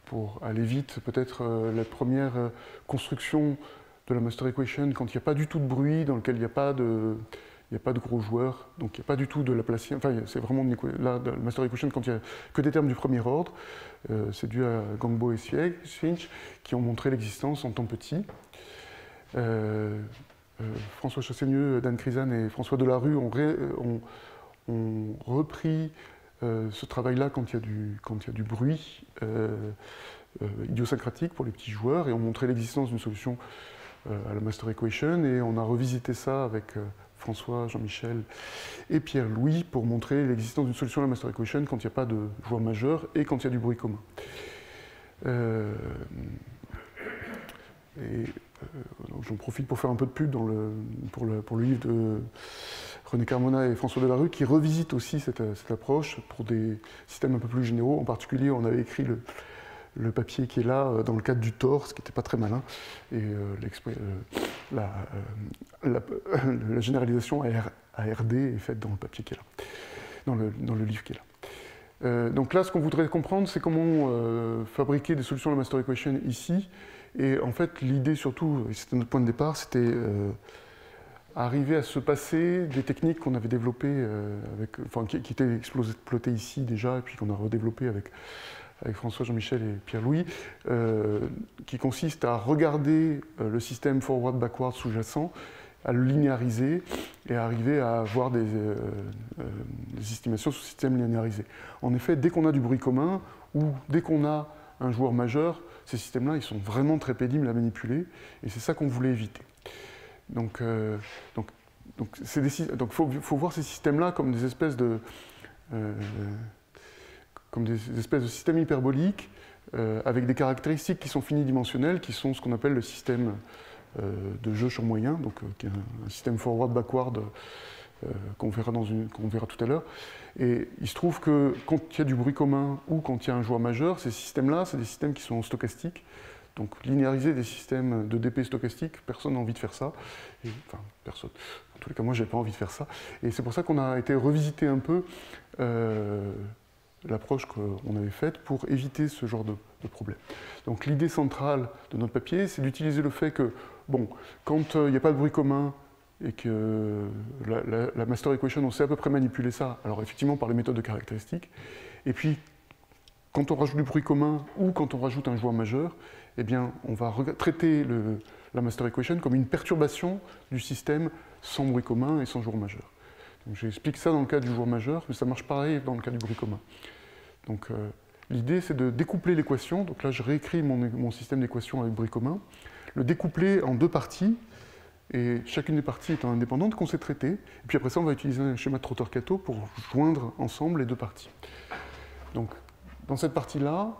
Pour aller vite, peut-être la première construction de la master equation quand il n'y a pas du tout de bruit, dans lequel il n'y a pas de gros joueurs, donc il n'y a pas du tout de Laplacien. Enfin, c'est vraiment la master equation quand il n'y a que des termes du premier ordre. C'est dû à Gangbo et Finch qui ont montré l'existence en temps petit. François Chassaigneux, Dan Krizan et François Delarue ont repris ce travail-là quand il y a du bruit idiosyncratique pour les petits joueurs et ont montré l'existence d'une solution à la master equation, et on a revisité ça avec François, Jean-Michel et Pierre-Louis pour montrer l'existence d'une solution à la master equation quand il n'y a pas de joueur majeur et quand il y a du bruit commun. J'en profite pour faire un peu de pub pour le livre de René Carmona et François Delarue qui revisite aussi cette approche pour des systèmes un peu plus généraux. En particulier, on avait écrit le papier qui est là dans le cadre du TOR, ce qui n'était pas très malin, et la généralisation à RD est faite dans le papier qui est là, dans le livre qui est là. Donc là, ce qu'on voudrait comprendre, c'est comment fabriquer des solutions à la master equation ici. Et en fait, l'idée surtout, et c'était notre point de départ, c'était arriver à se passer des techniques qu'on avait développées, qui étaient exploitées ici déjà, et puis qu'on a redéveloppées avec François, Jean-Michel et Pierre-Louis, qui consiste à regarder le système forward-backward sous-jacent, à le linéariser et à arriver à avoir des estimations sous système linéarisé. En effet, dès qu'on a du bruit commun ou dès qu'on a un joueur majeur, ces systèmes-là, ils sont vraiment très pénibles à manipuler, et c'est ça qu'on voulait éviter. Donc, faut voir ces systèmes-là comme des espèces de systèmes hyperboliques avec des caractéristiques qui sont finidimensionnelles, qui sont ce qu'on appelle le système de jeu sur moyen, donc qui est un système forward-backward qu'on verra tout à l'heure. Et il se trouve que quand il y a du bruit commun ou quand il y a un joueur majeur, ces systèmes-là, c'est des systèmes qui sont stochastiques. Donc linéariser des systèmes de DP stochastiques, personne n'a envie de faire ça. Enfin, personne. En tous les cas, moi, je n'avais pas envie de faire ça. Et c'est pour ça qu'on a été revisiter un peu l'approche qu'on avait faite pour éviter ce genre de problème. Donc l'idée centrale de notre papier, c'est d'utiliser le fait que, bon, quand il n'y a pas de bruit commun, et que la master equation, on sait à peu près manipuler ça, alors effectivement par les méthodes de caractéristiques, et puis quand on rajoute du bruit commun ou quand on rajoute un joueur majeur, eh bien on va traiter la master equation comme une perturbation du système sans bruit commun et sans joueur majeur. Donc j'explique ça dans le cas du joueur majeur, mais ça marche pareil dans le cas du bruit commun. Donc l'idée c'est de découpler l'équation, donc là je réécris mon système d'équations avec bruit commun. le découpler en deux parties, et chacune des parties étant indépendante, qu'on sait traiter. Et puis après ça, on va utiliser un schéma de Trotter-Kato pour joindre ensemble les deux parties. Donc, dans cette partie-là,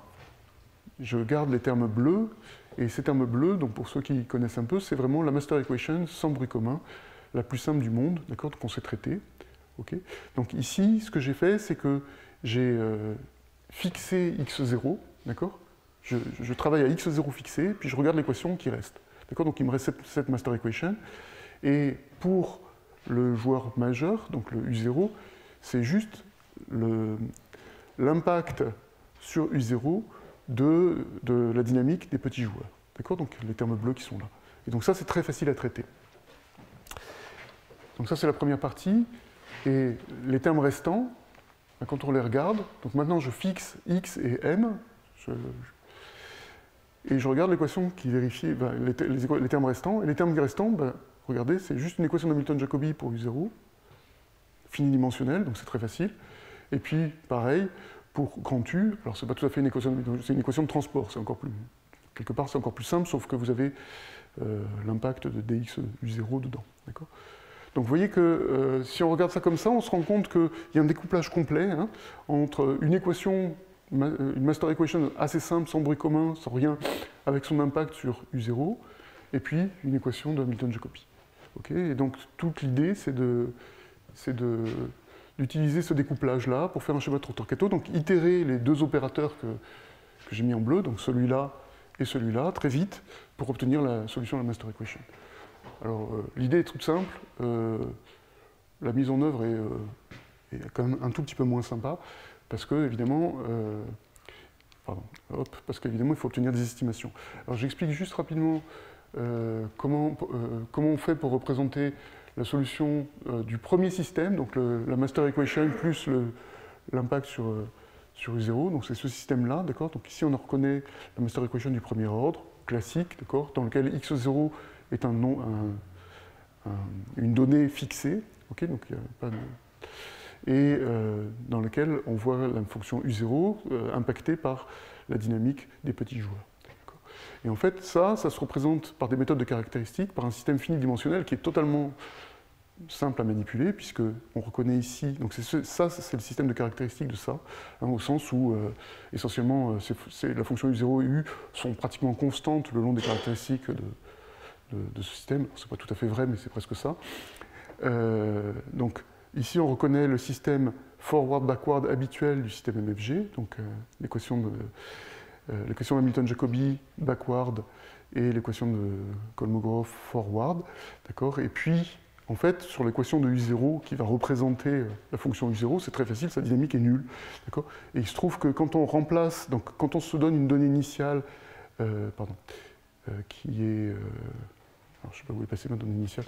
je garde les termes bleus, et ces termes bleus, donc pour ceux qui connaissent un peu, c'est vraiment la master equation sans bruit commun, la plus simple du monde, d'accord, qu'on sait traiter. Okay. Donc ici, ce que j'ai fait, c'est que j'ai fixé x0, d'accord. Je travaille à x0 fixé, puis je regarde l'équation qui reste. D'accord, donc il me reste cette master equation. Et pour le joueur majeur, donc le U0, c'est juste l'impact sur U0 de la dynamique des petits joueurs. D'accord, donc les termes bleus qui sont là. Et donc ça, c'est très facile à traiter. Donc ça, c'est la première partie. Et les termes restants, quand on les regarde, donc maintenant je fixe x et m, et je regarde l'équation qui vérifie les termes restants. Et les termes restants, regardez, c'est juste une équation d'Hamilton-Jacobi pour U0, finidimensionnelle, donc c'est très facile. Et puis, pareil, pour grand U, alors c'est pas tout à fait une équation c'est une équation de transport, c'est encore plus, quelque part c'est encore plus simple, sauf que vous avez l'impact de dx U0 dedans. D'accord ? Donc vous voyez que si on regarde ça comme ça, on se rend compte qu'il y a un découplage complet entre une équation, une master equation assez simple, sans bruit commun, sans rien, avec son impact sur U0, et puis une équation de Hamilton-Jacobi. Okay, et donc toute l'idée, c'est d'utiliser ce découplage-là pour faire un schéma de Trotter-Kato, donc itérer les deux opérateurs que j'ai mis en bleu, donc celui-là et celui-là, très vite, pour obtenir la solution de la master equation. Alors, l'idée est toute simple, la mise en œuvre est quand même un tout petit peu moins sympa, parce que, évidemment, il faut obtenir des estimations. Alors, j'explique juste rapidement comment on fait pour représenter la solution du premier système, donc la master equation plus l'impact sur U0, donc c'est ce système-là, d'accord. Donc ici, on reconnaît la master equation du premier ordre, classique, d'accord, dans lequel x0 est une donnée fixée, okay, donc il y a pas de... et dans lequel on voit la fonction U0 impactée par la dynamique des petits joueurs. Et en fait, ça se représente par des méthodes de caractéristiques, par un système finidimensionnel qui est totalement simple à manipuler, puisqu'on reconnaît ici, donc ça c'est le système de caractéristiques de ça, au sens où essentiellement la fonction U0 et U sont pratiquement constantes le long des caractéristiques de ce système. C'est pas tout à fait vrai, mais c'est presque ça. Donc ici, on reconnaît le système forward-backward habituel du système MFG, donc l'équation Hamilton-Jacobi backward et l'équation de Kolmogorov forward, d'accord. Et puis, en fait, sur l'équation de U0 qui va représenter la fonction U0, c'est très facile, sa dynamique est nulle, d'accord. Et il se trouve que quand on remplace, donc quand on se donne une donnée initiale, qui est alors, je ne sais pas où est passée ma donnée initiale.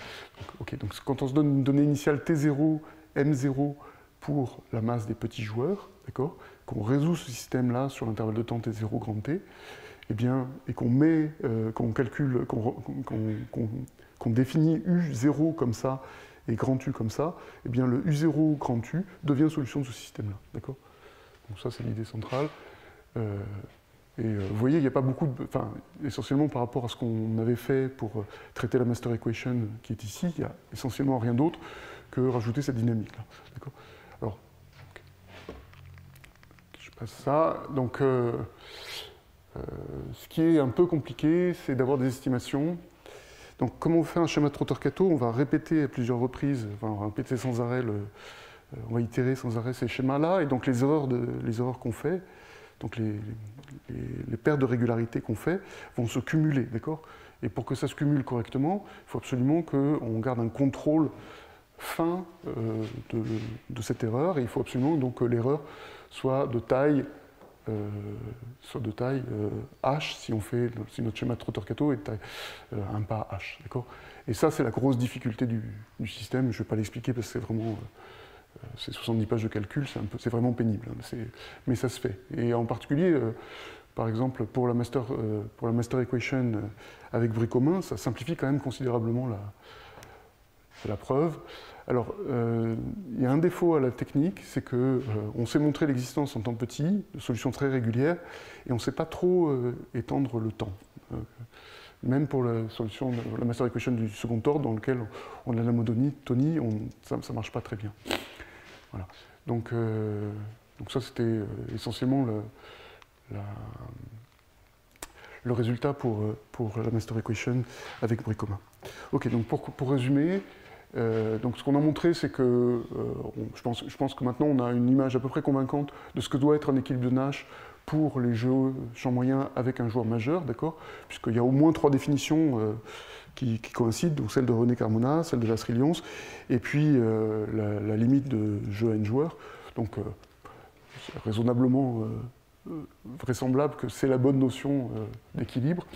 Donc, quand on se donne une donnée initiale T0, M0 pour la masse des petits joueurs, d'accord, qu'on résout ce système-là sur l'intervalle de temps T0 grand T, et qu'on calcule, qu'on définit U0 comme ça et grand U comme ça, et bien le U0 grand U devient solution de ce système-là, d'accord. Donc ça, c'est l'idée centrale. Et vous voyez, il n'y a pas beaucoup de... Enfin, essentiellement par rapport à ce qu'on avait fait pour traiter la master equation qui est ici, il n'y a essentiellement rien d'autre que rajouter cette dynamique-là. D'accord. Alors, je passe ça. Donc, ce qui est un peu compliqué, c'est d'avoir des estimations. Donc, comment on fait un schéma de Trotter-Kato? On va répéter à plusieurs reprises, on va répéter sans arrêt, on va itérer sans arrêt ces schémas-là, et donc les erreurs qu'on fait, donc les pertes de régularité qu'on fait vont se cumuler, d'accord. Et pour que ça se cumule correctement, il faut absolument qu'on garde un contrôle fin de cette erreur, et il faut absolument donc que l'erreur soit de taille h, si notre schéma de Trotter-Kato est de taille 1 pas h, d'accord. Et ça, c'est la grosse difficulté du système. Je ne vais pas l'expliquer parce que c'est vraiment... c'est 70 pages de calcul, c'est vraiment pénible, mais ça se fait. Et en particulier, par exemple, pour la master equation avec bruit commun, ça simplifie quand même considérablement la preuve. Alors, il y a un défaut à la technique, c'est qu'on sait montrer l'existence en temps petit, de solutions très régulières, et on ne sait pas trop étendre le temps. même pour la solution de la master equation du second ordre, dans lequel on a la monotonie, ça ne marche pas très bien. Voilà. Donc ça, c'était essentiellement le résultat pour la master equation avec Brikoma. Ok, donc pour résumer, donc ce qu'on a montré, c'est que je pense que maintenant on a une image à peu près convaincante de ce que doit être un équilibre de Nash pour les jeux champ moyen avec un joueur majeur, d'accord, puisqu'il y a au moins 3 définitions qui coïncident, donc celle de René Carmona, celle de Lasry Lyons, et puis la limite de jeu à n joueurs. Donc c'est raisonnablement vraisemblable que c'est la bonne notion d'équilibre.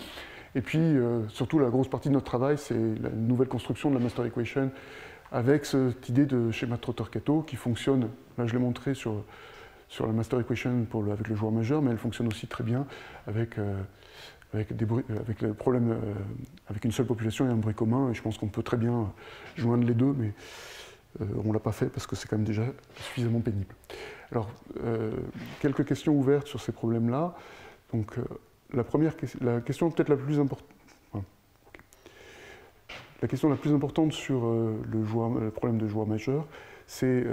Et puis, surtout, la grosse partie de notre travail, c'est la nouvelle construction de la master equation avec cette idée de schéma de Trotter-Kato qui fonctionne, là je l'ai montré sur la master equation avec le joueur majeur, mais elle fonctionne aussi très bien avec le problème, avec une seule population et un bruit commun, et je pense qu'on peut très bien joindre les deux, mais on ne l'a pas fait parce que c'est quand même déjà suffisamment pénible. Alors, quelques questions ouvertes sur ces problèmes-là. Donc, la question peut-être la plus importante. La question la plus importante sur le problème de joueur majeur, c'est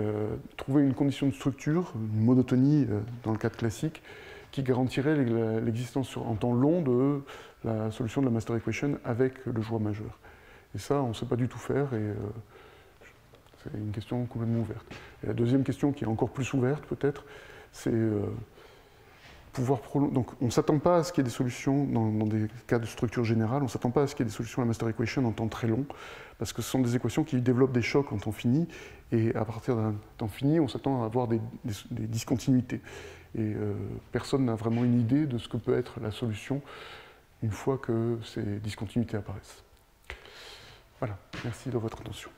trouver une condition de structure, une monotonie dans le cadre classique, qui garantirait l'existence en temps long de la solution de la master equation avec le joueur majeur. Et ça, on ne sait pas du tout faire, et c'est une question complètement ouverte. Et la deuxième question, qui est encore plus ouverte peut-être, c'est pouvoir prolonger. Donc on ne s'attend pas à ce qu'il y ait des solutions dans des cas de structure générale, on ne s'attend pas à ce qu'il y ait des solutions à la master equation en temps très long, parce que ce sont des équations qui développent des chocs en temps fini, et à partir d'un temps fini, on s'attend à avoir des discontinuités. Et personne n'a vraiment une idée de ce que peut être la solution une fois que ces discontinuités apparaissent. Voilà, merci de votre attention.